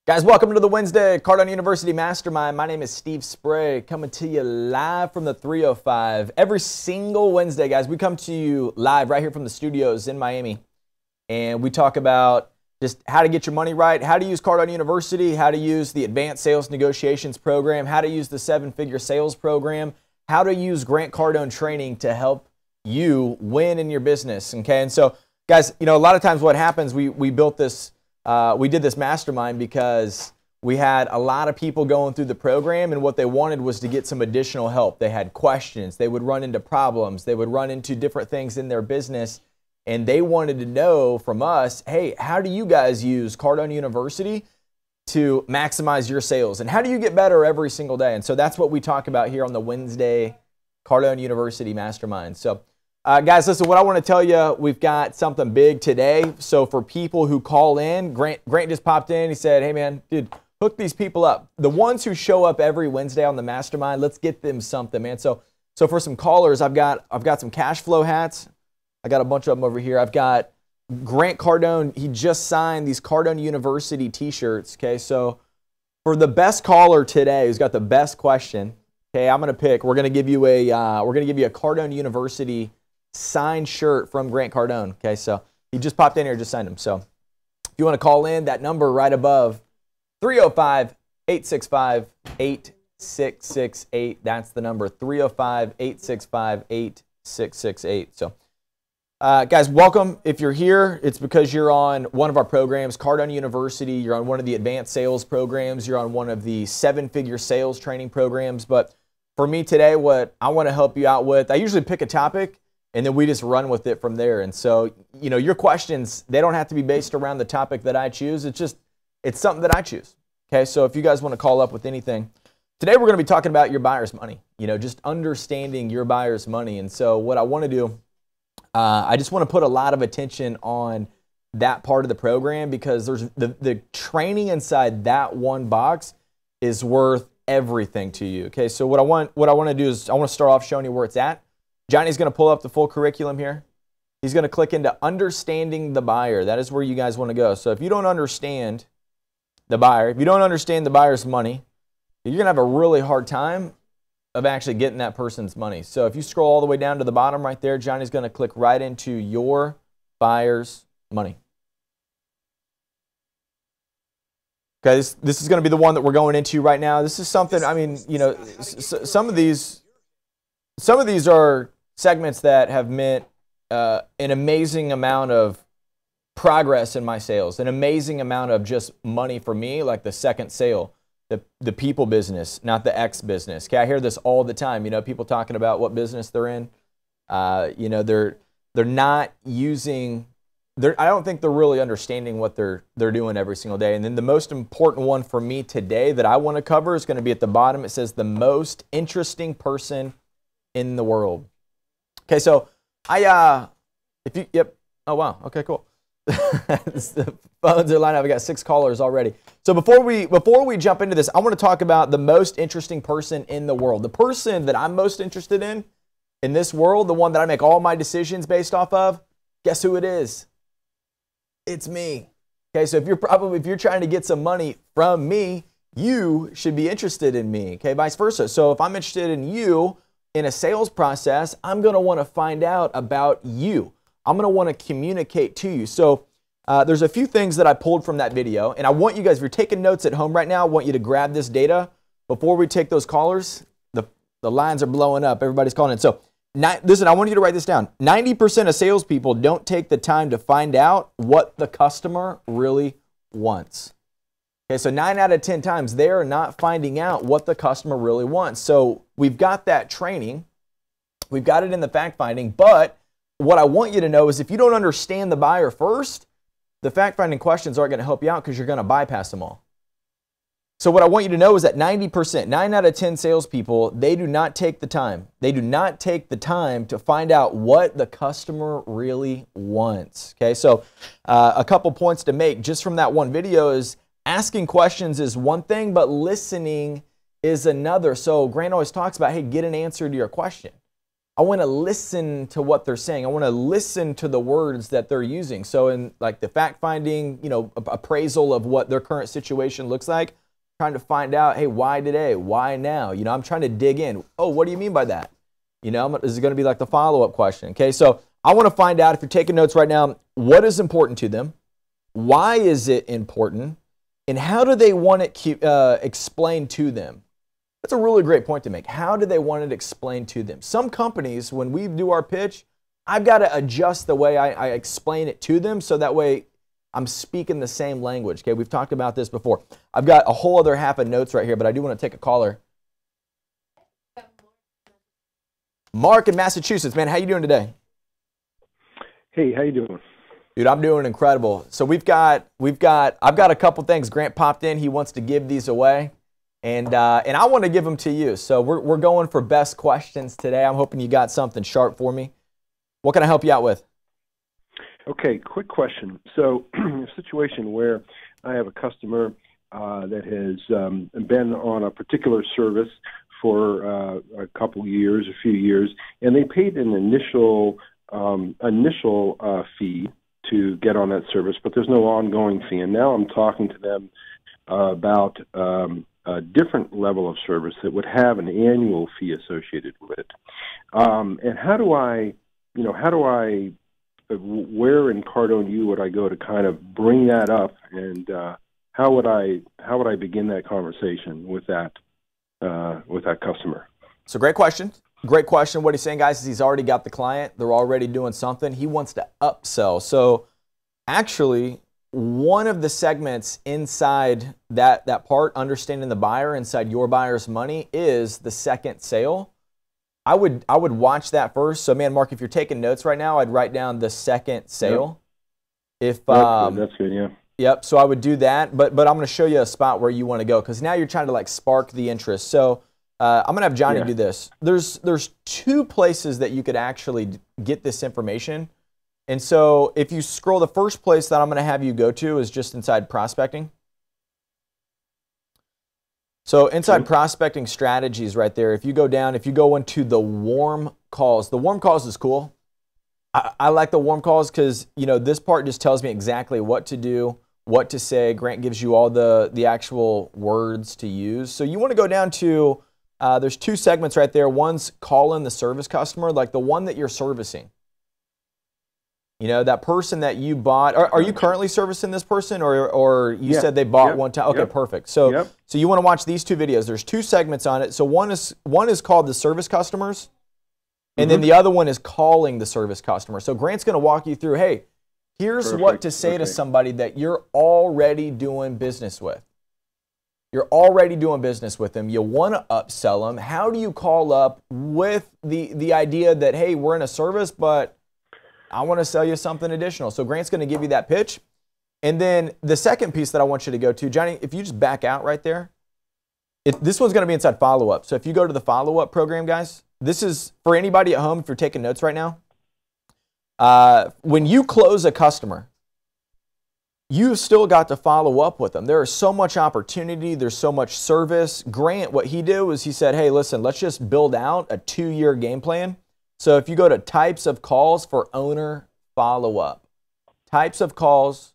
Guys, welcome to the Wednesday Cardone University Mastermind. My name is Steve Spray, coming to you live from the 305. Every single Wednesday, guys, we come to you live right here from the studios in Miami. And we talk about just how to get your money right, how to use Cardone University, how to use the Advanced Sales Negotiations Program, how to use the 7-Figure Sales Program, how to use Grant Cardone training to help you win in your business, okay? And so, guys, you know, a lot of times what happens, we built this, we did this mastermind because we had a lot of people going through the program, and what they wanted was to get some additional help. They had questions, they would run into problems, they would run into different things in their business, and they wanted to know from us, hey, how do you guys use Cardone University to maximize your sales? And how do you get better every single day? And so that's what we talk about here on the Wednesday Cardone University Mastermind. So guys, listen, what I want to tell you, we've got something big today. So for people who call in, Grant just popped in. He said, hey, man, dude, hook these people up. The ones who show up every Wednesday on the Mastermind, let's get them something, man. So for some callers, I've got some cash flow hats. I got a bunch of them over here. I've got Grant Cardone. He just signed these Cardone University t-shirts, okay? So for the best caller today who's got the best question, okay, I'm going to pick. We're going to give you a Cardone University signed shirt from Grant Cardone. Okay, so he just popped in here, just signed him. So if you want to call in, that number right above, 305-865-8668. That's the number, 305-865-8668. So guys, welcome. If you're here, it's because you're on one of our programs, Cardone University. You're on one of the advanced sales programs. You're on one of the 7-figure sales training programs. But for me today, what I want to help you out with, I usually pick a topic and then we just run with it from there. And so, you know, your questions, they don't have to be based around the topic that I choose. It's something that I choose. Okay, so if you guys want to call up with anything, today we're going to be talking about your buyer's money, you know, just understanding your buyer's money. And so what I want to do, I just want to put a lot of attention on that part of the program, because there's the training inside that one box is worth everything to you. Okay, so what I want to do is I want to start off showing you where it's at. Johnny's going to pull up the full curriculum here. He's going to click into understanding the buyer. That is where you guys want to go. So if you don't understand the buyer, if you don't understand the buyer's money, you're going to have a really hard time of actually getting that person's money. So if you scroll all the way down to the bottom right there, Johnny's going to click right into your buyer's money. Okay, this is going to be the one that we're going into right now. This is something, I mean, you know, some of these are segments that have meant an amazing amount of progress in my sales, an amazing amount of just money for me, like the second sale. The people business, not the X business. Okay, I hear this all the time. You know, people talking about what business they're in. You know, they're not using. I don't think they're really understanding what they're doing every single day. And then the most important one for me today that I want to cover is going to be at the bottom. It says the most interesting person in the world. Okay, so oh wow, okay, cool. The phones are lined up. I got 6 callers already. So before we jump into this, I want to talk about the most interesting person in the world. The person that I'm most interested in this world, the one that I make all my decisions based off of, guess who it is? It's me. Okay, so if you're trying to get some money from me, you should be interested in me. Okay, vice versa. So if I'm interested in you in a sales process, I'm going to want to find out about you. I'm going to want to communicate to you. So there's a few things that I pulled from that video, and I want you guys, if you're taking notes at home right now, I want you to grab this data before we take those callers. The lines are blowing up. Everybody's calling in. So listen, I want you to write this down. 90% of salespeople don't take the time to find out what the customer really wants. Okay, so 9 out of 10 times they're not finding out what the customer really wants. So we've got that training. We've got it in the fact finding, but what I want you to know is if you don't understand the buyer first, the fact-finding questions aren't going to help you out because you're going to bypass them all. So what I want you to know is that 90%, 9 out of 10 salespeople, they do not take the time. They do not take the time to find out what the customer really wants. Okay, so a couple points to make just from that one video is asking questions is one thing, but listening is another. So Grant always talks about, hey, get an answer to your question. I want to listen to what they're saying. I want to listen to the words that they're using. So in like the fact finding, appraisal of what their current situation looks like, trying to find out, hey, why today? Why now? I'm trying to dig in. Oh, what do you mean by that? This is going to be like the follow-up question. Okay, so I want to find out, if you're taking notes right now, what is important to them? Why is it important? And how do they want it explained to them? That's a really great point to make. How do they want it explained to them? Some companies, when we do our pitch, I've got to adjust the way I explain it to them so that way I'm speaking the same language. Okay, we've talked about this before. I've got a whole other half of notes right here, but I do want to take a caller. Mark in Massachusetts, man, how you doing today? Hey, how you doing? Dude, I'm doing incredible. So I've got a couple things. Grant popped in. He wants to give these away. And I want to give them to you. So we're going for best questions today. I'm hoping you got something sharp for me. What can I help you out with? Okay, quick question. So a situation where I have a customer that has been on a particular service for a couple years, a few years, and they paid an initial fee to get on that service, but there's no ongoing fee. And now I'm talking to them about a different level of service that would have an annual fee associated with it. And how do I, where in Cardone U would I go to kind of bring that up, and how would I begin that conversation with that customer? So great question. Great question. What he's saying, guys, is he's already got the client. They're already doing something. He wants to upsell. So actually, one of the segments inside that part, understanding the buyer inside your buyer's money, is the second sale. I would watch that first. So, man, Mark, if you're taking notes right now, I'd write down the second sale. Yep. That's good, yeah. Yep. So I would do that, but I'm going to show you a spot where you want to go, because now you're trying to like spark the interest. So I'm going to have Johnny do this. There's two places that you could actually get this information. And so if you scroll, the first place that I'm going to have you go to is just inside prospecting. So inside prospecting strategies right there, if you go down, if you go into the warm calls is cool. I like the warm calls because, this part just tells me exactly what to do, what to say. Grant gives you all the actual words to use. So you want to go down to, there's two segments right there. One's call in the service customer, like the one that you're servicing. That person that you bought. Are you currently servicing this person, or you said they bought one time? Okay, perfect. So so you want to watch these two videos. There's two segments on it. So one is called the service customers, and then the other one is calling the service customer. So Grant's going to walk you through, hey, here's what to say to somebody that you're already doing business with. You're already doing business with them. You want to upsell them. How do you call up with the idea that, hey, we're in a service, but I want to sell you something additional? So Grant's going to give you that pitch. And then the second piece that I want you to go to, Johnny, if you just back out right there, this one's going to be inside follow-up. So if you go to the follow-up program, guys, this is for anybody at home, if you're taking notes right now. When you close a customer, you've still got to follow up with them. There is so much opportunity. There's so much service. Grant, what he did was he said, hey, listen, let's just build out a 2-year game plan. So if you go to types of calls for owner follow-up, types of calls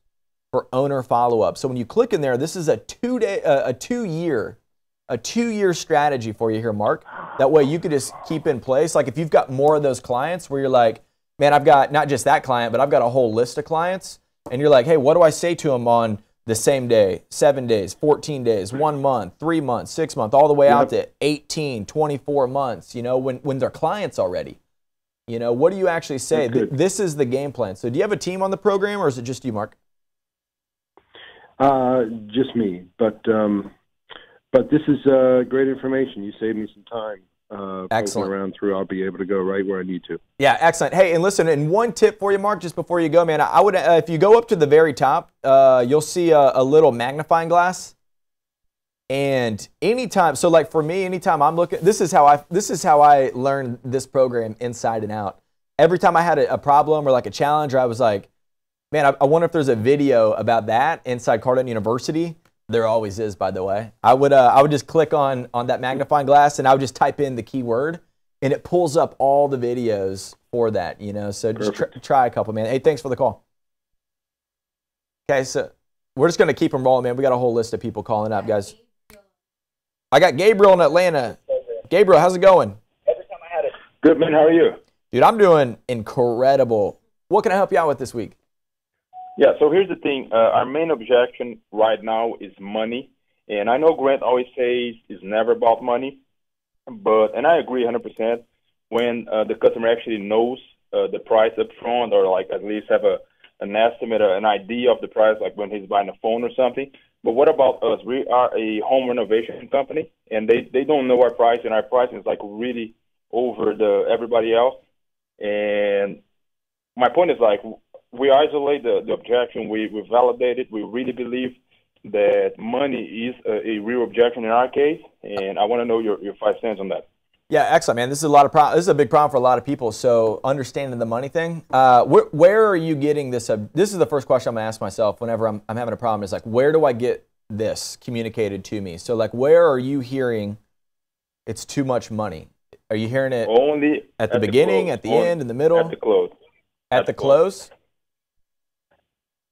for owner follow-up. So when you click in there, this is a 2-year strategy for you here, Mark. That way you could just keep in place. Like if you've got more of those clients where you're like, man, I've got not just that client, but I've got a whole list of clients. And you're like, hey, what do I say to them on the same day, 7 days, 14 days, 1 month, 3 months, 6 months, all the way out to 18, 24 months, when they're clients already. What do you actually say? This is the game plan. So do you have a team on the program, or is it just you, Mark? Just me. But this is great information. You saved me some time. Excellent. Around through, I'll be able to go right where I need to. Yeah, excellent. Hey, and listen, and one tip for you, Mark, just before you go, man, I would, if you go up to the very top, you'll see a little magnifying glass. And anytime, so like for me, anytime I'm looking, this is how I learned this program inside and out. Every time I had a problem or like a challenge, or I was like, man, I wonder if there's a video about that inside Cardone University. There always is, by the way. I would just click on that magnifying glass, and I would just type in the keyword, and it pulls up all the videos for that, you know. So just try a couple, man. Hey, thanks for the call. Okay, so we're just going to keep them rolling, man. We got a whole list of people calling up, guys. I got Gabriel in Atlanta. Gabriel, how's it going? Good, man. How are you? Dude, I'm doing incredible. What can I help you out with this week? Yeah, so here's the thing. Our main objection right now is money. And I know Grant always says it's never about money, and I agree 100%. When the customer actually knows the price up front, or like at least have an estimate or an idea of the price, like when he's buying a phone or something. But what about us? We are a home renovation company, and they don't know our price, and our price is like really over everybody else. And my point is, like, we isolate the objection, we validate it, we really believe that money is a real objection in our case, and I want to know your 5 cents on that. Yeah, excellent, man. This is this is a big problem for a lot of people. So understanding the money thing, where are you getting this? This is the first question I'm gonna ask myself whenever I'm having a problem. Is like, where do I get this communicated to me? So like, where are you hearing it's too much money? Are you hearing it only at the beginning, at the end, in the middle? At the close. At the close?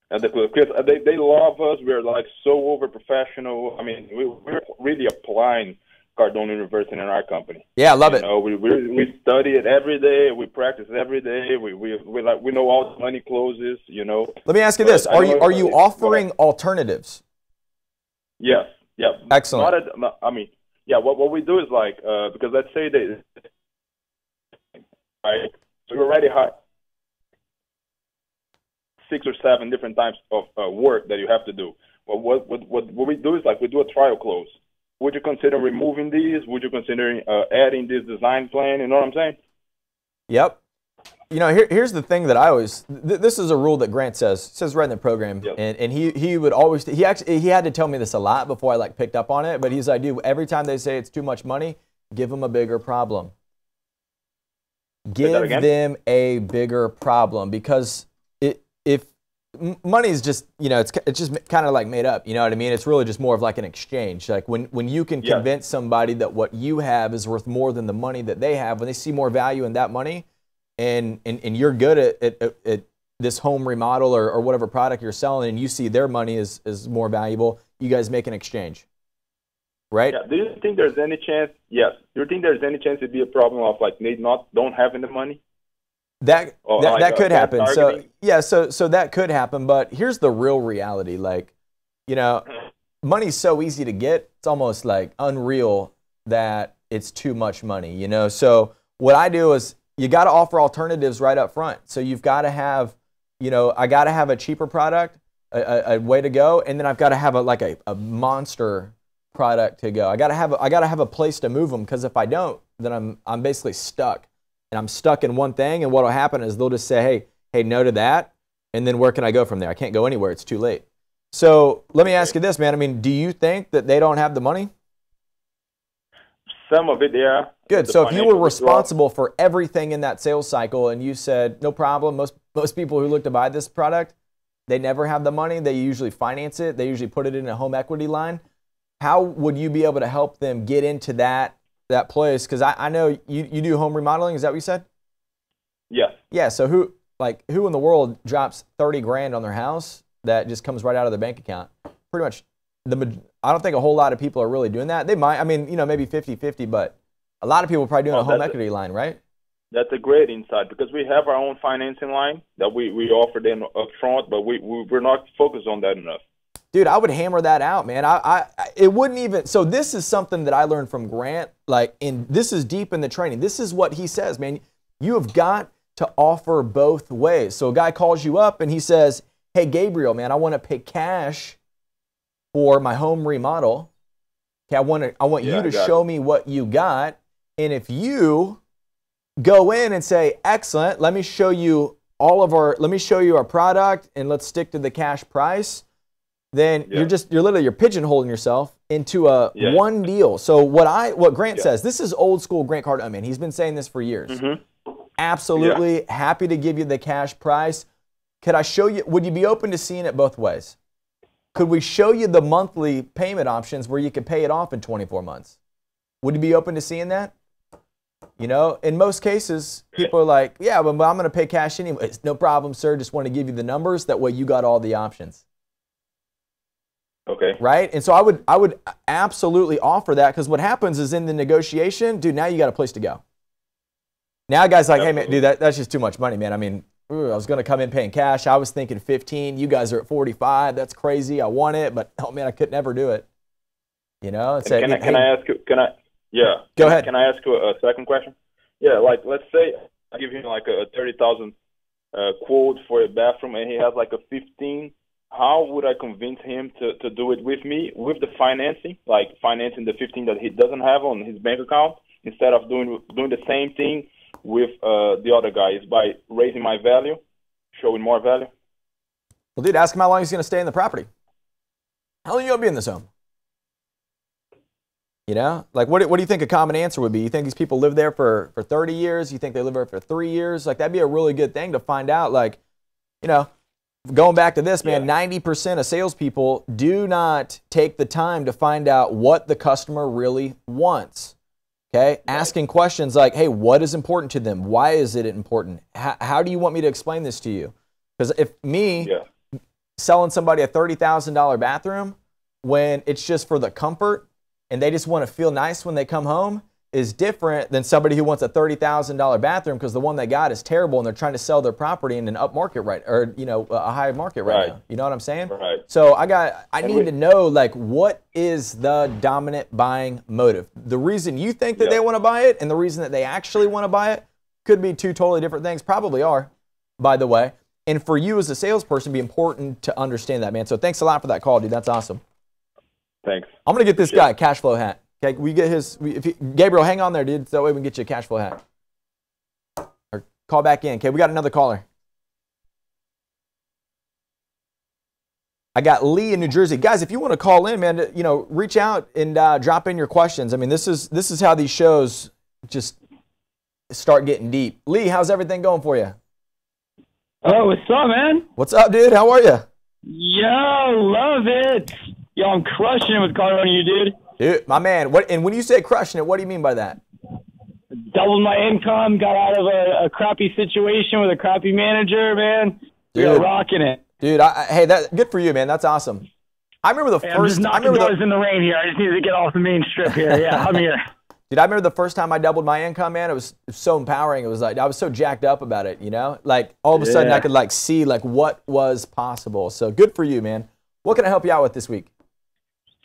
At the close. Because they love us. We're like so over professional. I mean, we're really applying Cardone University in our company. Yeah, I love it. We study it every day. We practice every day. We know all the money closes. You know. Let me ask you this: Are you offering alternatives? Yes. Yeah. Excellent. Yeah. What we do is like because let's say right, so we already had 6 or 7 different types of work that you have to do. Well, what we do is like we do a trial close. Would you consider removing these? Would you consider adding this design plan? You know what I'm saying? Yep. You know, here's the thing that I always, this is a rule that Grant says right in the program. Yep. And he would always, he had to tell me this a lot before I like picked up on it, but he's like, dude, every time they say it's too much money, give them a bigger problem. Give them a bigger problem, because if money is just, you know, it's just kind of like made up, you know what I mean? It's really just more of like an exchange. Like when you can convince somebody that what you have is worth more than the money that they have, when they see more value in that money, and you're good at this home remodel or whatever product you're selling, and you see their money is more valuable, you guys make an exchange, right? Yeah. Do you think there's any chance? Yes. Do you think there's any chance it'd be a problem of like they don't having the money? That could happen. So yeah, so that could happen. But here's the real reality. Like, you know, money's so easy to get. It's almost like unreal that it's too much money, you know? So what I do is you got to offer alternatives right up front. So you've got to have, you know, I got to have a cheaper product, a way to go. And then I've got to have a monster product to go. I got to have a place to move them. Cause if I don't, then I'm basically stuck. And I'm stuck in one thing, and what will happen is they'll just say, hey, no to that, and then where can I go from there? I can't go anywhere. It's too late. So let me ask you this, man. I mean, do you think that they don't have the money? Some of it, yeah. Good. So if you were responsible for everything in that sales cycle, and you said, no problem, most people who look to buy this product, they never have the money. They usually finance it. They usually put it in a home equity line. How would you be able to help them get into that place? Because I know you do home remodeling. Is that what you said? Yeah. Yeah. So who in the world drops 30 grand on their house that just comes right out of their bank account? Pretty much I don't think a whole lot of people are really doing that. They might, I mean, you know, maybe 50-50, but a lot of people are probably doing a home equity line, right? That's a great insight, because we have our own financing line that we offer them up front, but we're not focused on that enough. Dude, I would hammer that out, man. It wouldn't even, so this is something that I learned from Grant, this is deep in the training. This is what he says, man. You have got to offer both ways. So a guy calls you up and he says, hey, Gabriel, man, I want to pay cash for my home remodel. Okay, I want you to show me what you got. And if you go in and say, excellent, let me show you our product, and let's stick to the cash price, then you're literally pigeonholing yourself into a one deal. So what Grant says, this is old school Grant Cardone. Man, he's been saying this for years. Mm-hmm. Absolutely happy to give you the cash price. Could I show you, would you be open to seeing it both ways? Could we show you the monthly payment options where you could pay it off in 24 months? Would you be open to seeing that? You know, in most cases, people are like, yeah, but I'm going to pay cash anyways. No problem, sir. Just want to give you the numbers. That way you got all the options. Okay. Right? And so I would absolutely offer that, because what happens is in the negotiation, dude, now you got a place to go. Now a guy's like, hey, man, dude, that's just too much money, man. I mean, I was going to come in paying cash. I was thinking 15. You guys are at 45. That's crazy. I want it, but oh, man, I could never do it. You know? Can I ask you, yeah. Go ahead. Can I ask you a second question? Yeah, like, let's say I give him like a 30,000 quote for a bathroom and he has like a 15. How would I convince him to do it with me, with the financing, like financing the 15 that he doesn't have on his bank account, instead of doing the same thing with the other guy, is by raising my value, showing more value? Well, dude, ask him how long he's going to stay in the property. How long are you going to be in this home? You know, like what do you think a common answer would be? You think these people live there for 30 years? You think they live there for 3 years? Like, that'd be a really good thing to find out. Like, you know, going back to this, man, 90% of salespeople do not take the time to find out what the customer really wants. Okay, right. Asking questions like, hey, what is important to them? Why is it important? How do you want me to explain this to you? Because if selling somebody a $30,000 bathroom when it's just for the comfort and they just want to feel nice when they come home is different than somebody who wants a $30,000 bathroom because the one they got is terrible and they're trying to sell their property in an up market a high market right now. You know what I'm saying? Right. So I need to know, like, what is the dominant buying motive? The reason you think that they want to buy it and the reason that they actually want to buy it could be two totally different things. Probably are, by the way. And for you as a salesperson, it'd be important to understand that, man. So thanks a lot for that call, dude. That's awesome. Thanks. I'm going to get this guy a cash flow hat. Okay, we get Gabriel, hang on there, dude. So that way we can get you a cash flow hat. Or call back in. Okay, we got another caller. I got Lee in New Jersey. Guys, if you want to call in, man, you know, reach out and drop in your questions. I mean, this is how these shows just start getting deep. Lee, how's everything going for you? Oh, what's up, man? What's up, dude? How are you? Yo, love it. Yo, I'm crushing it with Cardone, you dude. Dude, my man. What? And when you say crushing it, what do you mean by that? Doubled my income, got out of a crappy situation with a crappy manager, man. You're rocking it. Dude, hey, that good for you, man. That's awesome. I remember the first. I'm just knocking doors in the rain here. I just need to get off the main strip here. Yeah, I'm here. Dude, I remember the first time I doubled my income, man. It was so empowering. It was like I was so jacked up about it, you know. Like all of a sudden, I could like see like what was possible. So good for you, man. What can I help you out with this week?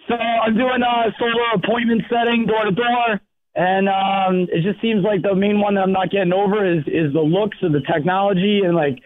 So I'm doing solar appointment setting door to door, and it just seems like the main one that I'm not getting over is the looks of the technology, and like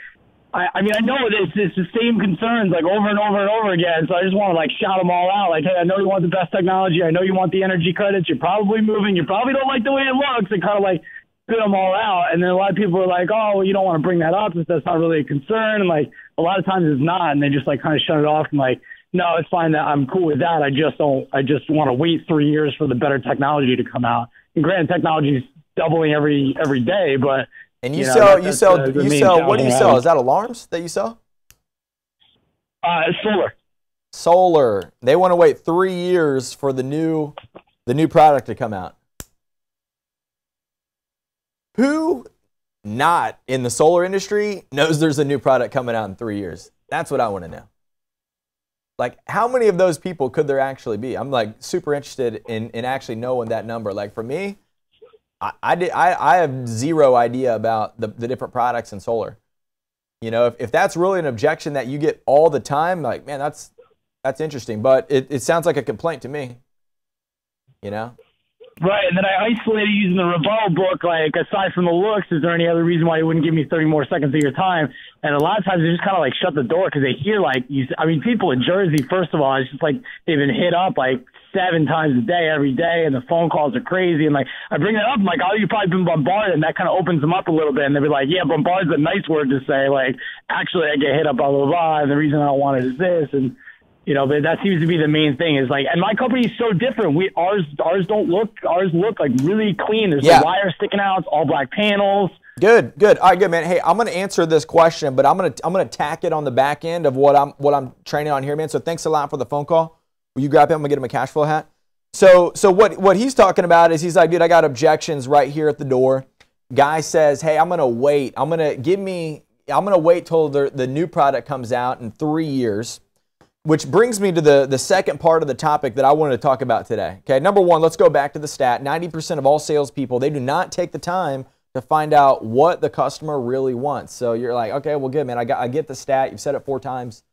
I mean I know it's the same concerns like over and over and over again. So I just want to like shout them all out. Like, hey, I know you want the best technology. I know you want the energy credits. You're probably moving. You probably don't like the way it looks, and kind of like spit them all out. And then a lot of people are like, oh, well, you don't want to bring that up if that's not really a concern. And like a lot of times it's not, and they just like kind of shut it off and like, no, it's fine. That I'm cool with that. I just want to wait 3 years for the better technology to come out. And granted, technology is doubling every day, but and you sell. What do you sell? Is that alarms that you sell? Solar. Solar. They want to wait 3 years for the new product to come out. Who not in the solar industry knows there's a new product coming out in 3 years? That's what I want to know. Like, how many of those people could there actually be? I'm like super interested in actually knowing that number. Like for me, I have zero idea about the different products in solar. You know, if that's really an objection that you get all the time, like, man, that's interesting. But it sounds like a complaint to me. You know? Right, and then I isolated using the rebuttal book, like, aside from the looks, is there any other reason why you wouldn't give me 30 more seconds of your time? And a lot of times they just kind of, like, shut the door because they hear, like, people in Jersey, first of all, it's just, like, they've been hit up, like, 7 times a day, every day, and the phone calls are crazy. And, like, I bring that up, I'm like, oh, you've probably been bombarded, and that kind of opens them up a little bit. And they'll be like, yeah, bombarded's a nice word to say. Like, actually, I get hit up, blah, blah, blah, and the reason I don't want it is this, and you know, but that seems to be the main thing is like, and my company is so different. Ours look like really clean. There's no wire sticking out. It's all black panels. Good. All right, good, man. Hey, I'm going to answer this question, but I'm going to tack it on the back end of what I'm training on here, man. So thanks a lot for the phone call. Will you grab him? I'm going to get him a cash flow hat. So what he's talking about is he's like, dude, I got objections right here at the door. Guy says, hey, I'm gonna wait. I'm gonna wait till the new product comes out in 3 years. Which brings me to the second part of the topic that I wanted to talk about today. Okay, number one, let's go back to the stat. 90% of all salespeople, they do not take the time to find out what the customer really wants. So you're like, okay, well, good, man. I get the stat. You've said it 4 times.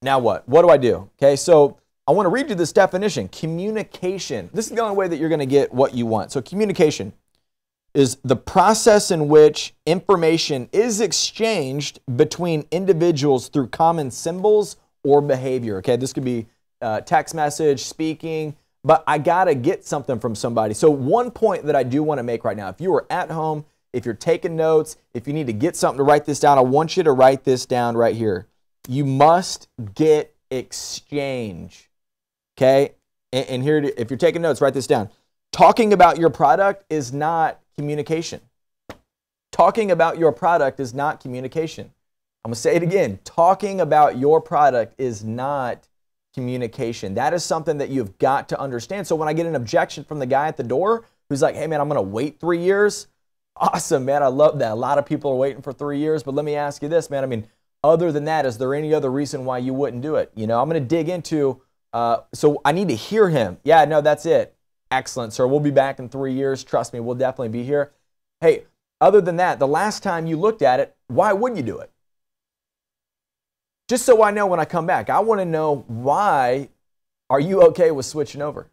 Now what? What do I do? Okay, so I want to read you this definition. Communication. This is the only way that you're going to get what you want. So communication is the process in which information is exchanged between individuals through common symbols or behavior. Okay, this could be text message, speaking, but I gotta get something from somebody. So one point that I do want to make right now, if you are at home, if you're taking notes, if you need to get something to write this down, I want you to write this down right here. You must get exchange. Okay, and here, if you're taking notes, write this down. Talking about your product is not communication. Talking about your product is not communication. I'm going to say it again. Talking about your product is not communication. That is something that you've got to understand. So when I get an objection from the guy at the door who's like, hey, man, I'm going to wait 3 years. Awesome, man. I love that. A lot of people are waiting for 3 years. But let me ask you this, man. I mean, other than that, is there any other reason why you wouldn't do it? You know, I'm going to dig into, so I need to hear him. Yeah, no, that's it. Excellent, sir. We'll be back in 3 years. Trust me, we'll definitely be here. Hey, other than that, the last time you looked at it, why wouldn't you do it? Just so I know when I come back, I want to know, why are you okay with switching over?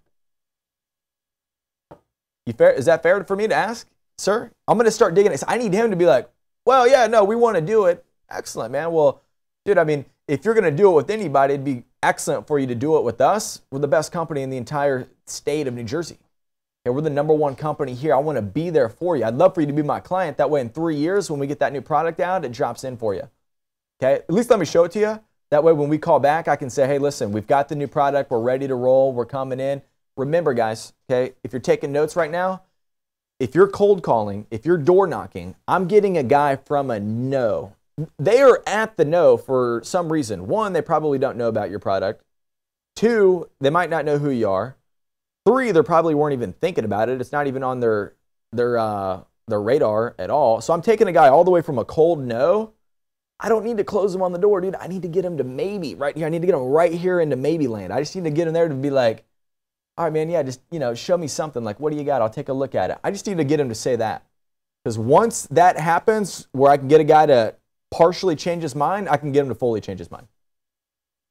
Is that fair for me to ask, sir? I'm going to start digging it. I need him to be like, well, yeah, no, we want to do it. Excellent, man. Well, dude, I mean, if you're going to do it with anybody, it'd be excellent for you to do it with us. We're the best company in the entire state of New Jersey. Okay, we're the #1 company here. I want to be there for you. I'd love for you to be my client. That way in 3 years, when we get that new product out, it drops in for you. Okay, at least let me show it to you. That way when we call back, I can say, hey, listen, we've got the new product. We're ready to roll. We're coming in. Remember, guys, okay, if you're taking notes right now, if you're cold calling, if you're door knocking, I'm getting a guy from a no. They are at the no for some reason. 1, they probably don't know about your product. 2, they might not know who you are. 3, they probably weren't even thinking about it. It's not even on their radar at all. So I'm taking a guy all the way from a cold no. I don't need to close him on the door, dude. I need to get him to maybe right here. I need to get him right here into maybe land. I just need to get him there to be like, all right, man, yeah, just, you know, show me something. Like, what do you got? I'll take a look at it. I just need to get him to say that. Because once that happens, where I can get a guy to partially change his mind, I can get him to fully change his mind.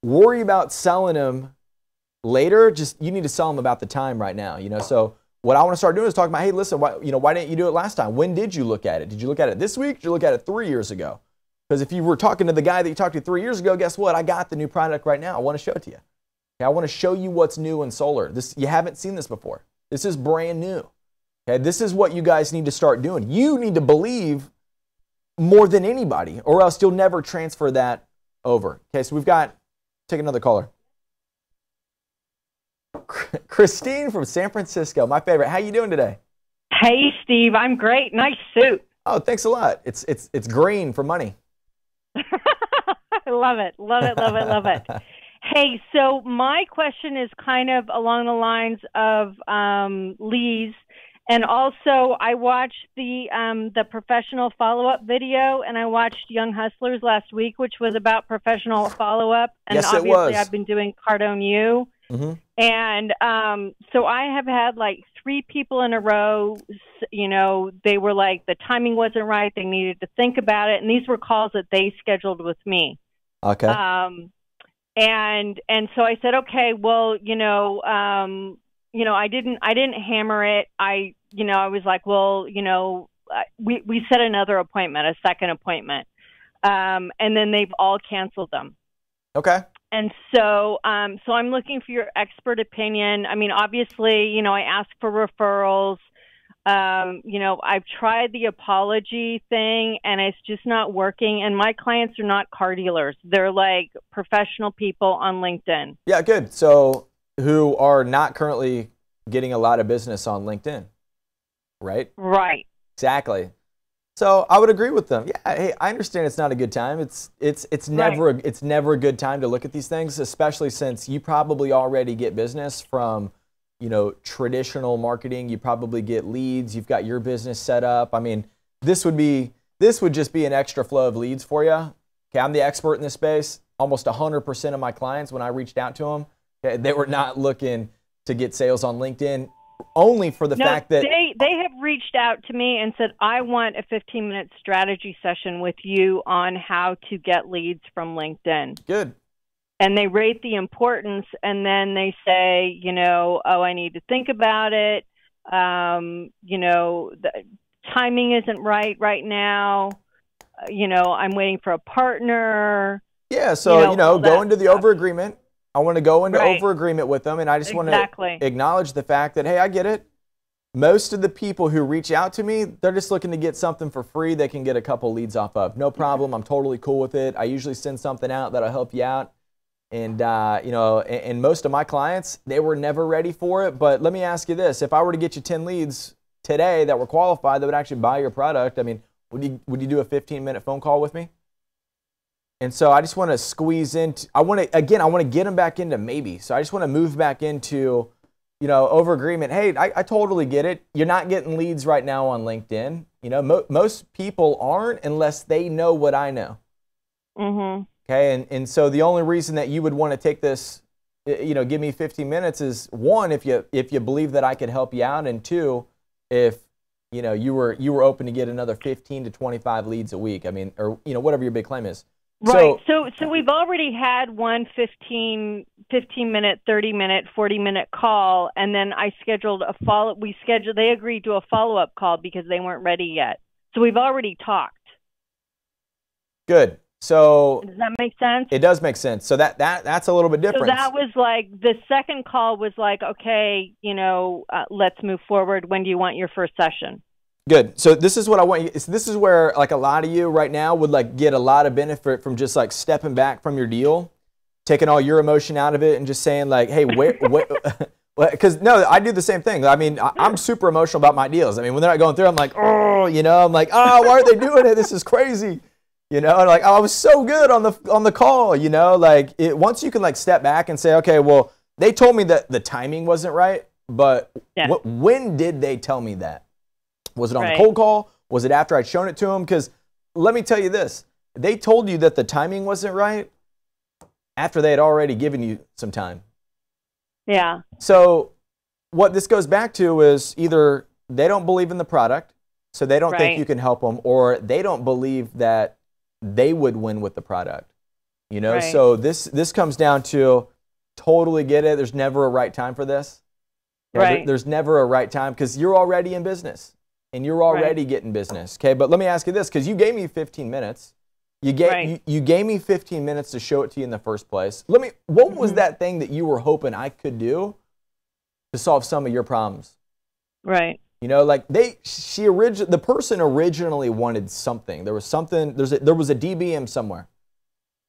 Worry about selling him later. Just, you need to sell him about the time right now, you know. So what I want to start doing is talking about, hey, listen, why didn't you do it last time? When did you look at it? Did you look at it this week? Did you look at it 3 years ago? Because if you were talking to the guy that you talked to 3 years ago, guess what? I got the new product right now. I want to show it to you. Okay, I want to show you what's new in solar. You haven't seen this before. This is brand new. Okay, this is what you guys need to start doing. You need to believe more than anybody, or else you'll never transfer that over. Okay, so take another caller. Christine from San Francisco, my favorite. How you doing today? Hey, Steve. I'm great. Nice suit. Oh, thanks a lot. It's green for money. I love it. Love it, love it, love it. Hey, so my question is kind of along the lines of Lee's. And also, I watched the professional follow-up video, and I watched Young Hustlers last week, which was about professional follow-up. And yes, obviously, it was. I've been doing Cardone U. Mm-hmm. And so I have had like 3 people in a row, you know, they were like, the timing wasn't right. They needed to think about it. And these were calls that they scheduled with me. Okay. And so I said, okay, well, I didn't hammer it. I was like, well, we set another appointment, a second appointment. And then they've all canceled them. Okay. And so, so I'm looking for your expert opinion. I mean, obviously, I ask for referrals. I've tried the apology thing and it's just not working. And my clients are not car dealers. They're like professional people on LinkedIn. Yeah, good. So who are not currently getting a lot of business on LinkedIn, right? Right. Exactly. So I would agree with them. Yeah, hey, I understand it's not a good time. It's never right. It's never a good time to look at these things, especially since you probably already get business from traditional marketing. You probably get leads. You've got your business set up. I mean, this would just be an extra flow of leads for you. Okay, I'm the expert in this space. Almost 100% of my clients, when I reached out to them, okay, they were not looking to get sales on LinkedIn, only for the fact that they have reached out to me and said, I want a 15-minute strategy session with you on how to get leads from LinkedIn. Good. And they rate the importance, and then they say, I need to think about it. The timing isn't right now. I'm waiting for a partner. Yeah, so, go into the over agreement. I want to go into over agreement with them, and I just want to acknowledge the fact that, hey, I get it. Most of the people who reach out to me, they're just looking to get something for free they can get a couple leads off of. No problem. I'm totally cool with it. I usually send something out that'll help you out. And, and most of my clients, they were never ready for it. But let me ask you this. If I were to get you 10 leads today that were qualified that would actually buy your product, I mean, would you do a 15-minute phone call with me? And so I just want to squeeze into, I want to get them back into maybe. So I just want to move back into, over agreement. Hey, I totally get it. You're not getting leads right now on LinkedIn. Most people aren't unless they know what I know. Mm-hmm. Okay, and so the only reason that you would want to take this, give me 15 minutes is, one, if you believe that I could help you out, and two, if you were open to get another 15 to 25 leads a week. I mean, or whatever your big claim is. Right. So we've already had one 15-minute, 30-minute, 40-minute call, and then I scheduled a follow. They agreed to a follow-up call because they weren't ready yet. So we've already talked. Good. So does that make sense? It does make sense. So that's a little bit different. So that was like the second call was like, okay, let's move forward. When do you want your first session? Good. So this is what I want you. This is where like a lot of you right now would like get a lot of benefit from just like stepping back from your deal, taking all your emotion out of it, and just saying like, hey, where because no, I do the same thing. I mean, I'm super emotional about my deals. I mean, when they're not going through, I'm like, I'm like, why are they doing it? This is crazy. Like, I was so good on the call, like once you can like step back and say, okay, well, they told me that the timing wasn't right, but when did they tell me that? Was it on the cold call? Was it after I'd shown it to them? Because let me tell you this, they told you that the timing wasn't right after they had already given you some time. Yeah. So what this goes back to is either they don't believe in the product, so they don't think you can help them, or they don't believe that they would win with the product, So this comes down to totally get it. There's never a right time for this. Right. There's never a right time because you're already in business and you're already getting business. Okay. But let me ask you this, because you gave me 15 minutes. You gave me 15 minutes to show it to you in the first place. What was that thing that you were hoping I could do to solve some of your problems? Right. Like the person originally wanted something. There was something, there was a DBM somewhere.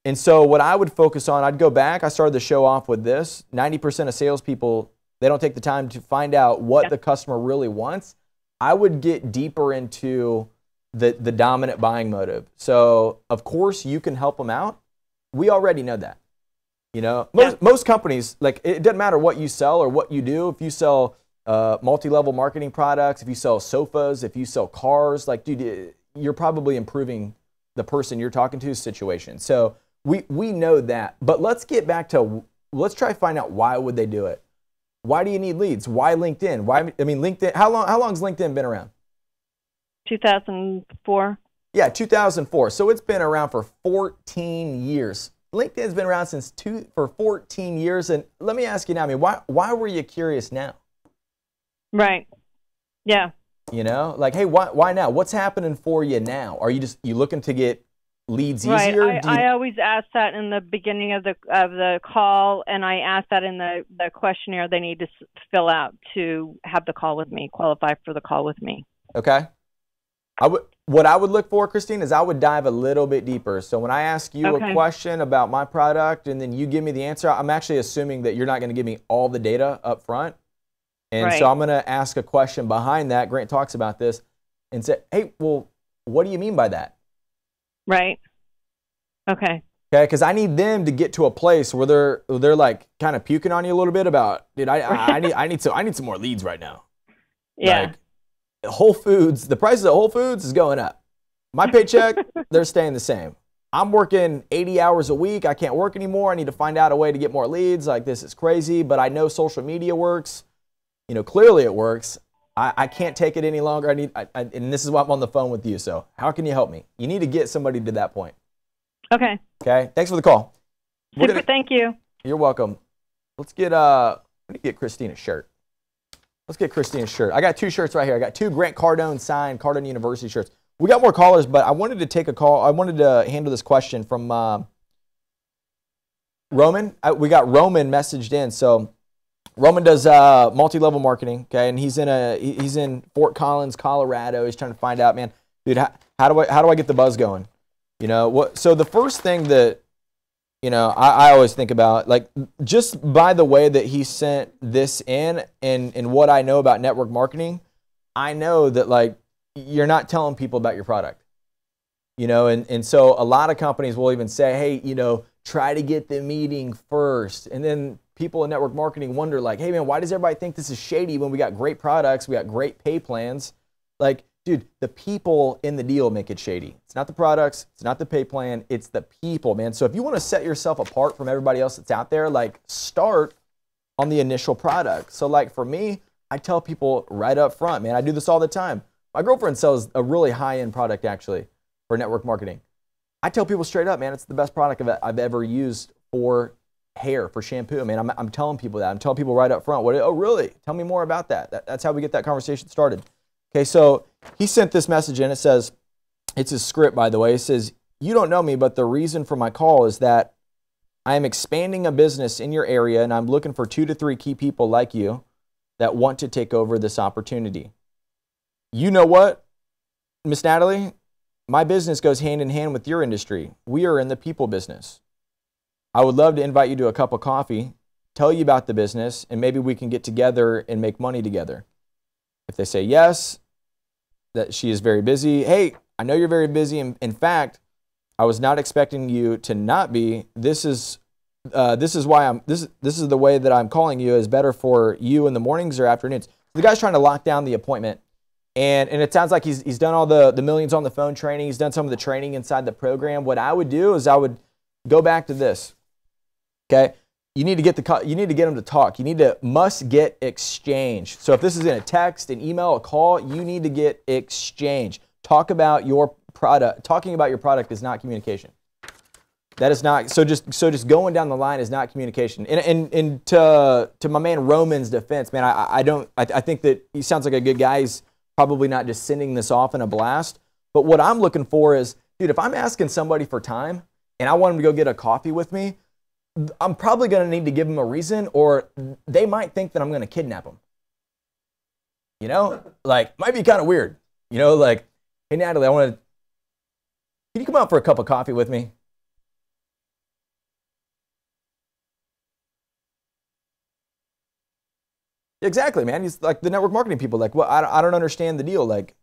And so what I would focus on, I'd go back. I started the show off with this. 90% of salespeople, they don't take the time to find out what the customer really wants. I would get deeper into the dominant buying motive. So of course you can help them out. We already know that. Most companies, like it doesn't matter what you sell or what you do. If you sell multi-level marketing products, if you sell sofas, if you sell cars, like, dude, you're probably improving the person you're talking to's situation. So we know that. But let's get back to, let's try to find out why would they do it. Why do you need leads? Why LinkedIn? LinkedIn, how long's LinkedIn been around? 2004. Yeah, 2004. So it's been around for 14 years. LinkedIn's been around for 14 years. And let me ask you now, why were you curious now? Right. Yeah. Like, hey, why now? What's happening for you now? Are you looking to get leads easier? Right. I always ask that in the beginning of the call, and I ask that in the questionnaire they need to fill out to have the call with me, qualify for the call with me. Okay. What I would look for, Christine, is I would dive a little bit deeper. So when I ask you a question about my product and then you give me the answer, I'm actually assuming that you're not going to give me all the data up front. And so I'm going to ask a question behind that. Grant talks about this and say, hey, well, what do you mean by that? Right. Okay. Okay, because I need them to get to a place where they're like kind of puking on you a little bit about, dude, I need some more leads right now. Yeah. Like, Whole Foods, the prices of Whole Foods is going up. My paycheck, they're staying the same. I'm working 80 hours a week. I can't work anymore. I need to find out a way to get more leads. Like, this is crazy, but I know social media works. You know, clearly it works. I can't take it any longer. And this is why I'm on the phone with you. So how can you help me? You need to get somebody to that point. Okay. Okay. Thanks for the call. Super. Thank you. You're welcome. Let's get Christine a shirt. Let's get Christine a shirt. I got 2 shirts right here. I got 2 Grant Cardone signed Cardone University shirts. We got more callers, but I wanted to take a call. I wanted to handle this question from Roman. We got Roman messaged in. So Roman does multi-level marketing, okay, and he's in Fort Collins, Colorado. He's trying to find out, man, dude, how do I get the buzz going? You know what? So the first thing that I always think about, like, just by the way that he sent this in and what I know about network marketing, I know that, like, you're not telling people about your product, and so a lot of companies will even say, hey, try to get the meeting first. And then people in network marketing wonder, like, hey man, why does everybody think this is shady when we got great products, we got great pay plans? Like, dude, the people in the deal make it shady. It's not the products, it's not the pay plan, it's the people, man. So if you want to set yourself apart from everybody else that's out there, like, start on the initial product. So like for me, I tell people right up front, man, I do this all the time. My girlfriend sells a really high-end product actually for network marketing. I tell people straight up, man, it's the best product I've ever used for hair, for shampoo. Man, I'm telling people that. I'm telling people right up front. Oh, really? Tell me more about that. That's how we get that conversation started. Okay, so he sent this message in. It says, it's his script, by the way. It says, you don't know me, but the reason for my call is that I am expanding a business in your area, and I'm looking for 2 to 3 key people like you that want to take over this opportunity. You know what, Miss Natalie? My business goes hand in hand with your industry. We are in the people business. I would love to invite you to a cup of coffee, tell you about the business, and maybe we can get together and make money together. If they say yes, that she is very busy. Hey, I know you're very busy. In fact, I was not expecting you to not be. This is why this is the way that I'm calling you is better for you in the mornings or afternoons. The guy's trying to lock down the appointment. And it sounds like he's done all the millions on the phone training. He's done some of the training inside the program. What I would do is I would go back to this. Okay, you need to get them to talk. Must get exchange. So if this is in a text, an email, a call, you need to get exchange. Talk about your product. Talking about your product is not communication. That is not. So just going down the line is not communication. And to my man Roman's defense, man, I think that he sounds like a good guy. He's probably not just sending this off in a blast. But what I'm looking for is, dude, if I'm asking somebody for time and I want them to go get a coffee with me, I'm probably going to need to give them a reason, or they might think that I'm going to kidnap them. Like, might be kind of weird. Like, hey, Natalie, can you come out for a cup of coffee with me? Exactly, man. He's like the network marketing people. Like, well, I don't understand the deal. Like,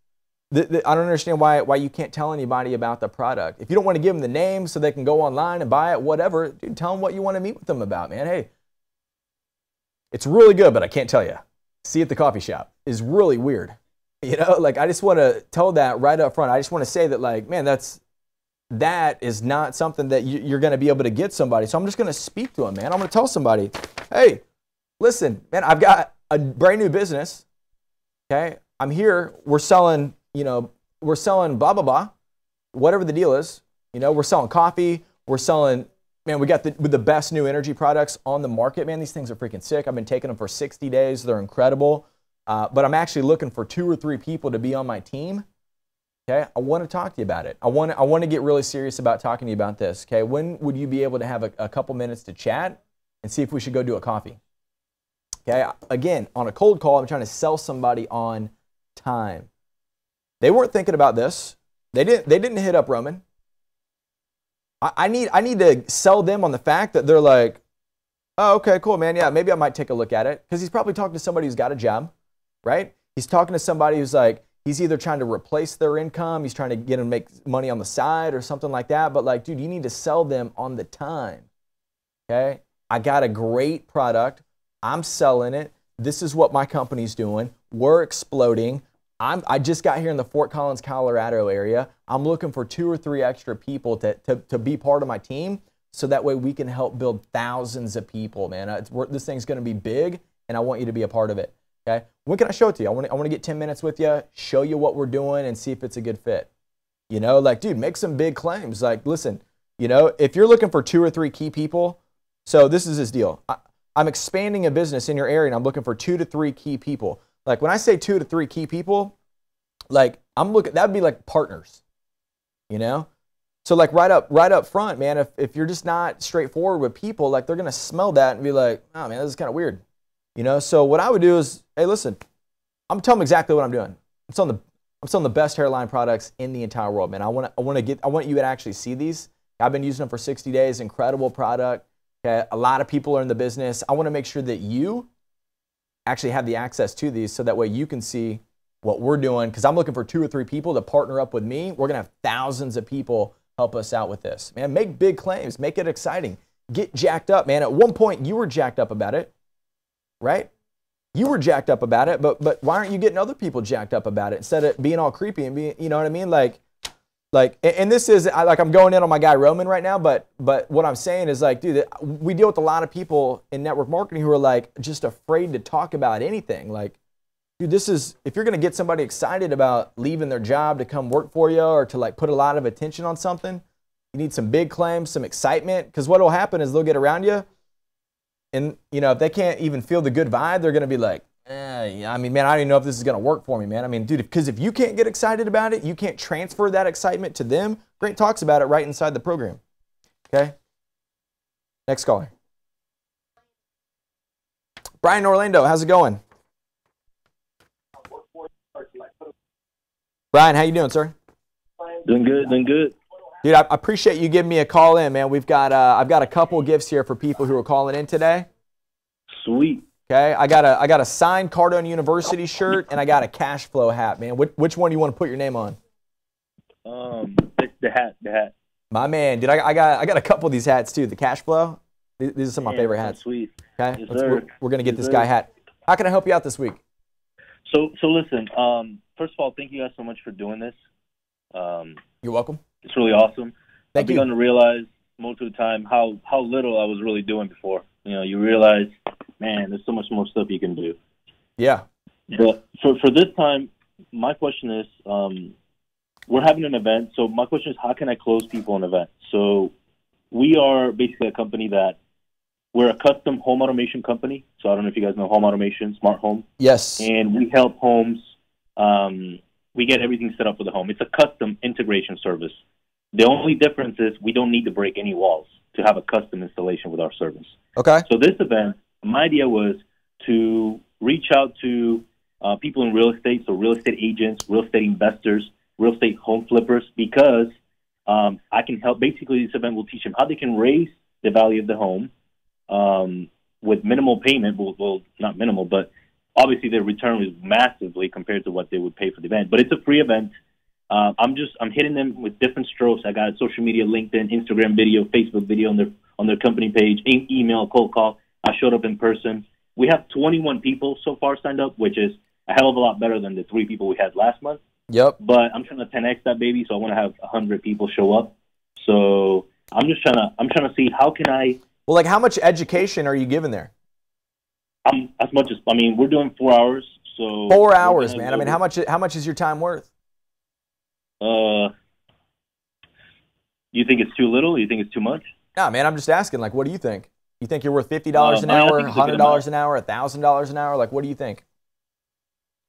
I don't understand why you can't tell anybody about the product. If you don't want to give them the name so they can go online and buy it, whatever, dude, tell them what you want to meet with them about, man. Hey, it's really good, but I can't tell you. See you at the coffee shop is really weird. Like, I just want to tell that right up front. I just want to say that, like, man, that is not something that you're going to be able to get somebody. So I'm just going to speak to them, man. I'm going to tell somebody, hey, listen, man, I've got a brand new business. Okay, I'm here. We're selling blah, blah, blah, whatever the deal is. We're selling coffee. We're selling, man, we got the best new energy products on the market, man. These things are freaking sick. I've been taking them for 60 days. They're incredible. But I'm actually looking for 2 or 3 people to be on my team. Okay, I want to talk to you about it. I want to get really serious about talking to you about this. Okay, when would you be able to have a couple minutes to chat and see if we should go do a coffee? Okay, again, on a cold call, I'm trying to sell somebody on time. They weren't thinking about this. They didn't hit up Roman. I need to sell them on the fact that they're like, oh, okay, cool, man. Yeah, maybe I might take a look at it, because he's probably talking to somebody who's got a job, right? He's talking to somebody who's like, he's either trying to replace their income, he's trying to get them to make money on the side or something like that. But like, dude, you need to sell them on the time. Okay? I got a great product. I'm selling it. This is what my company's doing. We're exploding. I just got here in the Fort Collins, Colorado area. I'm looking for 2 or 3 extra people to be part of my team, so that way we can help build thousands of people, man. This thing's going to be big, and I want you to be a part of it. Okay? When can I show it to you? I want to get 10 minutes with you, show you what we're doing, and see if it's a good fit. You know, like, dude, make some big claims. Like, listen, you know, if you're looking for 2 or 3 key people, so this is his deal. I'm expanding a business in your area, and I'm looking for 2 to 3 key people. Like, when I say 2 to 3 key people, like, that would be like partners, you know? So like right up front, man, if you're just not straightforward with people, like, they're going to smell that and be like, oh man, this is kind of weird. You know? So what I would do is, hey, listen, I'm telling them exactly what I'm doing. I'm selling the best hairline products in the entire world, man. I want you to actually see these. I've been using them for 60 days, incredible product. Okay? A lot of people are in the business. I want to make sure that you actually have the access to these, so that way you can see what we're doing, because I'm looking for 2 or 3 people to partner up with me. We're going to have thousands of people help us out with this. Man, make big claims. Make it exciting. Get jacked up, man. At one point, you were jacked up about it, right? You were jacked up about it, but why aren't you getting other people jacked up about it instead of being all creepy and being, you know what I mean? Like, and this is, like, I'm going in on my guy Roman right now, but what I'm saying is, like, dude, we deal with a lot of people in network marketing who are like just afraid to talk about anything. Like, dude, this is, if you're going to get somebody excited about leaving their job to come work for you, or to like put a lot of attention on something, you need some big claims, some excitement, because what will happen is they'll get around you, and, you know, if they can't even feel the good vibe, they're going to be like, yeah, I mean, man, I don't even know if this is going to work for me, man. I mean, dude, because if you can't get excited about it, you can't transfer that excitement to them. Grant talks about it right inside the program. Okay? Next caller. Brian Orlando, how's it going? Brian, how you doing, sir? Doing good, doing good. Dude, I appreciate you giving me a call in, man. I've got a couple gifts here for people who are calling in today. Sweet. Okay, I got a signed Cardone University shirt, and I got a cash flow hat, man. Which one do you want to put your name on? The hat. My man, dude, I got a couple of these hats too. The cash flow. These are some of my favorite hats. Sweet. Okay, Yes, sir. We're gonna get this guy hat. How can I help you out this week? So listen. First of all, thank you guys so much for doing this. You're welcome. It's really awesome. Thank I've you. begun to realize most of the time how little I was really doing before. You know, you realize, man, there's so much more stuff you can do. Yeah. But for this time, my question is, we're having an event. So my question is, how can I close people in an event? So we are basically a company that we're a custom home automation company. So I don't know if you guys know home automation, smart home. Yes. And we help homes. We get everything set up for the home. It's a custom integration service. The only difference is we don't need to break any walls to have a custom installation with our service. Okay. So this event, my idea was to reach out to people in real estate, so real estate agents, real estate investors, real estate home flippers, because I can help. Basically, this event will teach them how they can raise the value of the home with minimal payment. Well, not minimal, but obviously their return is massively compared to what they would pay for the event. But it's a free event. I'm hitting them with different strokes. I got social media, LinkedIn, Instagram video, Facebook video on their company page, email, cold call. I showed up in person. We have 21 people so far signed up, which is a hell of a lot better than the 3 people we had last month. Yep. But I'm trying to 10x that baby, so I want to have 100 people show up. So I'm trying to see how can I. Well, like, how much education are you giving there? As much as, I mean, we're doing 4 hours. So 4 hours, man. I mean, how much is your time worth? You think it's too little? You think it's too much? Yeah, man, I'm just asking. Like, what do you think? You think you're worth $50 an hour, $100 an hour, $1,000 an hour? Like, what do you think?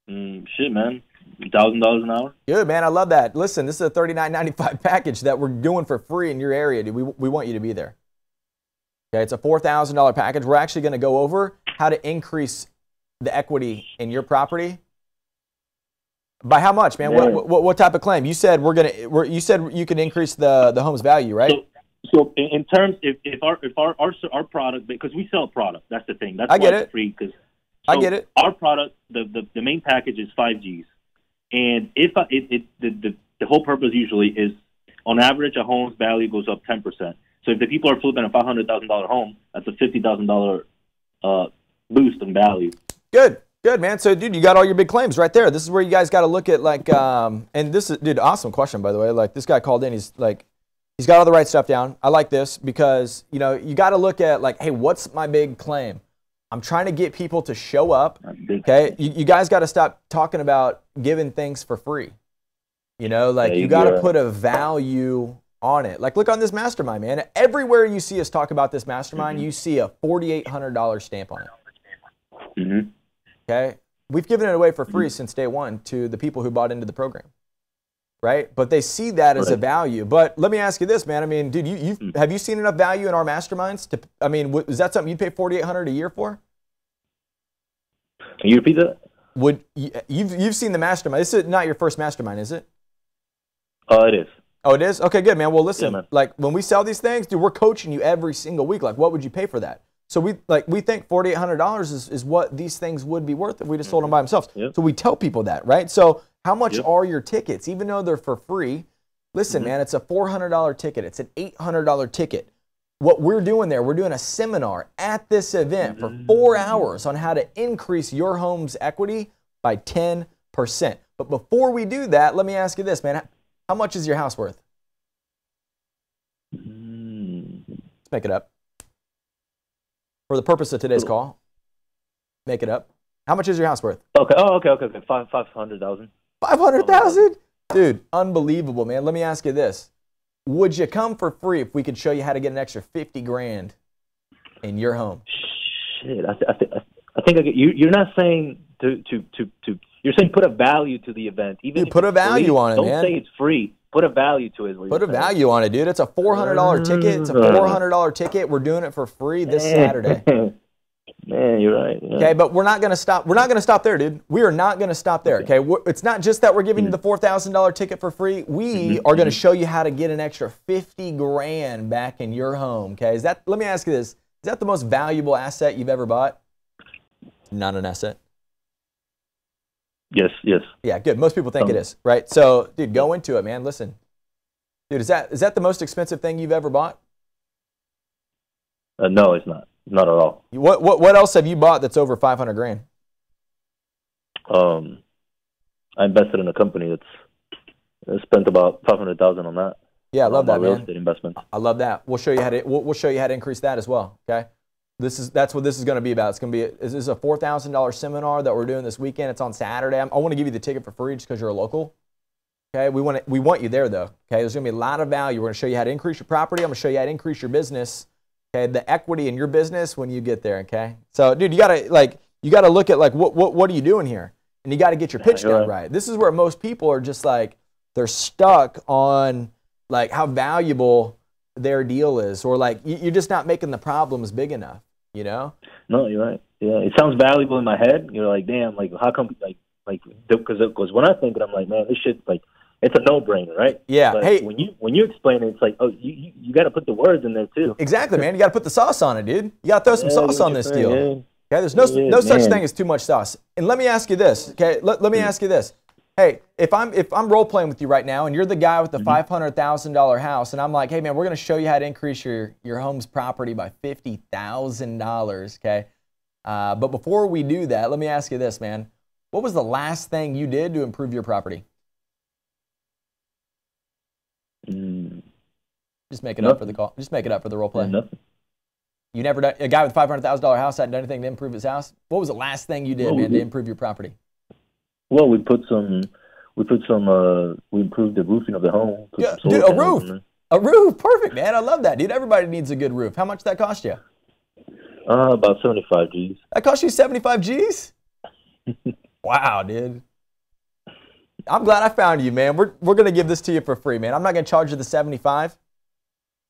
Shit, man, $1,000 an hour. Good, man. I love that. Listen, this is a $39.95 package that we're doing for free in your area, dude. We want you to be there. Okay, it's a $4,000 package. We're actually going to go over how to increase the equity in your property. By how much, man? Yeah. What type of claim? You said you said you can increase the home's value, right? So in terms, if our product, because we sell a product, that's the thing. That's I get why it. it's free. Because I get it. Our product, the main package is 5 Gs. And if the whole purpose usually is, on average, a home's value goes up 10%. So if the people are flipping a $500,000 home, that's a $50,000 boost in value. Good, man. So, dude, you got all your big claims right there. This is where you guys got to look at, like, and this is, dude, awesome question, by the way. Like, this guy called in. He's like, he's got all the right stuff down. I like this because, you know, you got to look at, like, hey, what's my big claim? I'm trying to get people to show up. Okay, you guys got to stop talking about giving things for free. You know, like, you got to put a value on it. Like, look on this mastermind, man. Everywhere you see us talk about this mastermind, you see a $4,800 stamp on it. Okay, we've given it away for free since day one to the people who bought into the program, right? But they see that as a value. But let me ask you this, man. I mean, dude, have you seen enough value in our masterminds to? I mean, is that something you'd pay $4,800 a year for? Can you repeat that? Would you've seen the mastermind? This is not your first mastermind, is it? It is. Oh, it is? Okay, good, man. Well, listen, man. Like, when we sell these things, dude, we're coaching you every single week. Like, what would you pay for that? So we think $4,800 is what these things would be worth if we just sold them by themselves. Yep. So we tell people that, right? So how much are your tickets? Even though they're for free, listen, man, it's a $400 ticket. It's an $800 ticket. What we're doing there, we're doing a seminar at this event for 4 hours on how to increase your home's equity by 10%. But before we do that, let me ask you this, man. How much is your house worth? Let's make it up. For the purpose of today's call, make it up. How much is your house worth? Okay. Oh, okay. 500,000. 500,000? Dude, unbelievable, man. Let me ask you this. Would you come for free if we could show you how to get an extra 50 grand in your home? Shit, I think I get you. You're not saying to. You're saying put a value to the event. Even dude, put a value on it, man. Don't say it's free. Put a value to it. Put a value on it, dude. It's a $400 ticket. It's a $400 ticket. We're doing it for free this Saturday. Man, you're right. Yeah. Okay, but we're not going to stop. We're not going to stop there, dude. We are not going to stop there. Okay, it's not just that we're giving you the $4,000 ticket for free. We are going to show you how to get an extra 50 grand back in your home. Okay, let me ask you this: is that the most valuable asset you've ever bought? Not an asset. Yes. Yeah, good. Most people think it is, right? So, dude, go into it, man. Listen, dude, is that the most expensive thing you've ever bought? No, it's not. Not at all. What else have you bought that's over 500 grand? I invested in a company that's spent about 500,000 on that. Yeah, I love that, real man. estate investment. I love that. We'll show you how to we'll show you how to increase that as well. Okay, that's what this is going to be about. It's going to be this is a $4,000 seminar that we're doing this weekend. It's on Saturday. I want to give you the ticket for free just because you're a local. Okay, we want you there though. Okay, there's going to be a lot of value. We're going to show you how to increase your property. I'm going to show you how to increase your business. Okay, the equity in your business when you get there. Okay, so dude, you gotta look at like what are you doing here, and you got to get your pitch down right. This is where most people are just like they're stuck on like how valuable their deal is, or like you're just not making the problems big enough. You know? No, you're right. Yeah, it sounds valuable in my head. You're like, damn, like how come like because when I think it, I'm like, man, this shit like. It's a no-brainer, right? Yeah. But hey, when you explain it, it's like, oh, you got to put the words in there too. Exactly, man. You got to put the sauce on it, dude. You got to throw some sauce on this deal. Yeah. Okay. There's no such thing as too much sauce. And let me ask you this. Okay. Let me ask you this. Hey, if I'm role playing with you right now, and you're the guy with the $500,000 house, and I'm like, hey man, we're going to show you how to increase your home's property by $50,000. Okay. But before we do that, let me ask you this, man. What was the last thing you did to improve your property? Just make it up for the call. Just make it up for the role play. Nothing. You never done a guy with $500,000 house hadn't done anything to improve his house. What was the last thing you did, man, to improve your property? Well, we improved the roofing of the home. Yeah, dude, a roof. A roof, perfect, man. I love that, dude. Everybody needs a good roof. How much did that cost you? About 75 G's. That cost you 75 G's? Wow, dude. I'm glad I found you, man. We're going to give this to you for free, man. I'm not going to charge you the 75.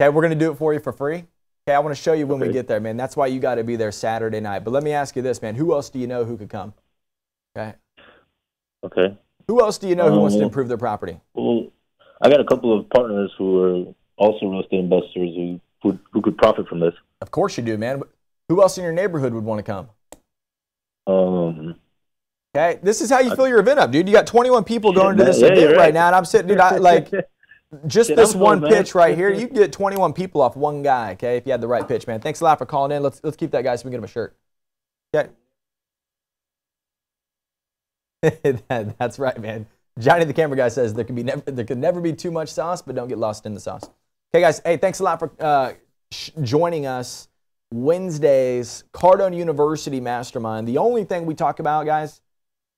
Okay, we're going to do it for you for free. Okay, I want to show you when we get there, man. That's why you got to be there Saturday night. But let me ask you this, man. Who else do you know who could come? Okay. Okay. Who else do you know who wants to improve their property? Well, I got a couple of partners who are also real estate investors who could profit from this. Of course you do, man. Who else in your neighborhood would want to come? Okay, this is how you fill your event up, dude. You got 21 people going to this event right now, and I'm sitting, dude, just this one pitch right here, you can get 21 people off one guy, okay, if you had the right pitch, man. Thanks a lot for calling in. Let's keep that guy so we can get him a shirt. Okay. That's right, man. Johnny the camera guy says there could never be too much sauce, but don't get lost in the sauce. Okay, guys, hey, thanks a lot for joining us. Wednesday's Cardone University Mastermind. The only thing we talk about, guys,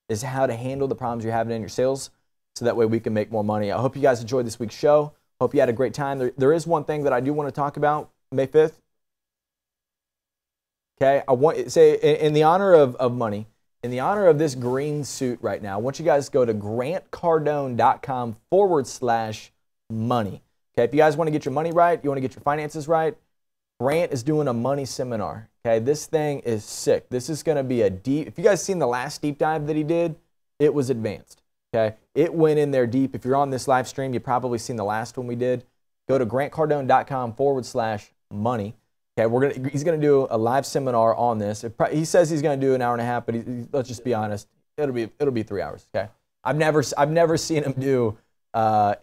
is how to handle the problems you're having in your sales so that way we can make more money. I hope you guys enjoyed this week's show. Hope you had a great time. There is one thing that I do want to talk about May 5th. Okay, I want to say in the honor of money, in the honor of this green suit right now, I want you guys to go to grantcardone.com/money. Okay, if you guys want to get your money right, you want to get your finances right, Grant is doing a money seminar. Okay, this thing is sick. This is going to be a deep, if you guys seen the last deep dive that he did, it was advanced. Okay, it went in there deep. If you're on this live stream, you've probably seen the last one we did. Go to grantcardone.com/money. Okay, he's going to do a live seminar on this. He says he's going to do an hour and a half, but let's just be honest, it'll be 3 hours. Okay, I've never seen him do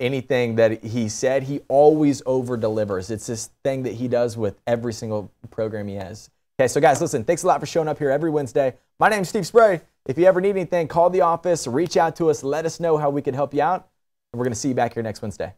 anything that he said. He always over delivers. It's this thing that he does with every single program he has. Okay, so guys, listen, thanks a lot for showing up here every Wednesday. My name's Steve Spray. If you ever need anything, call the office, reach out to us, let us know how we can help you out, and we're going to see you back here next Wednesday.